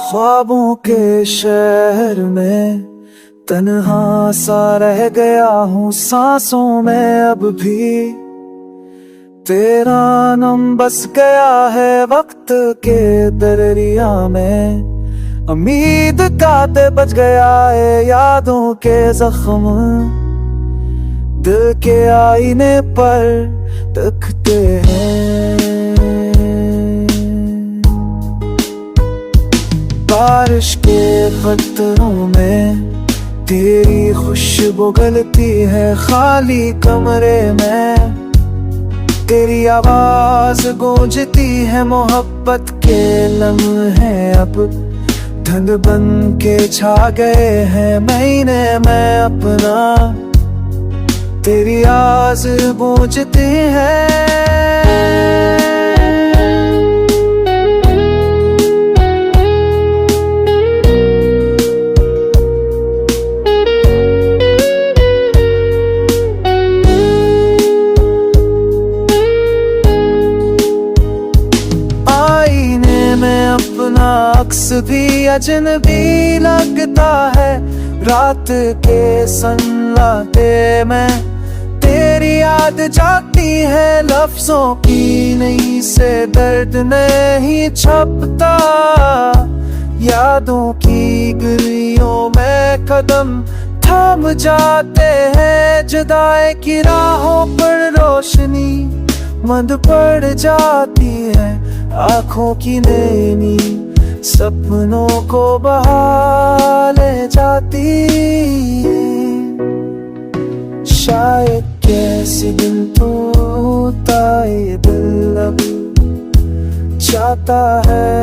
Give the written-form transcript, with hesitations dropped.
ख्वाबों के शहर में तन्हा सा रह गया हूँ सांसों में अब भी। तेरा नाम बस गया है वक्त के दरिया में। उम्मीद का ते बच गया है यादों के जख्म, दिल के आईने पर तकते हैं। बारिश के खतरों में तेरी खुशबू गलती है खाली कमरे में। तेरी आवाज गूंजती है मोहब्बत के लम्हे अब धुंध बन के छा गए हैं महीने में अपना। तेरी आवाज गूंजती है। अपना अक्स भी अजनबी लगता है। रात के सन्नाटे में तेरी याद जाती है, लफ्जों की नहीं से दर्द नहीं छपता। यादों की गलियों में कदम थम जाते हैं, जुदाई की राहों पर रोशनी मंद पड़ जाती है। आँखों की नैनी सपनों को बहा ले जाती है। शायद कैसी दिन टूटा ये दिल अब चाहता है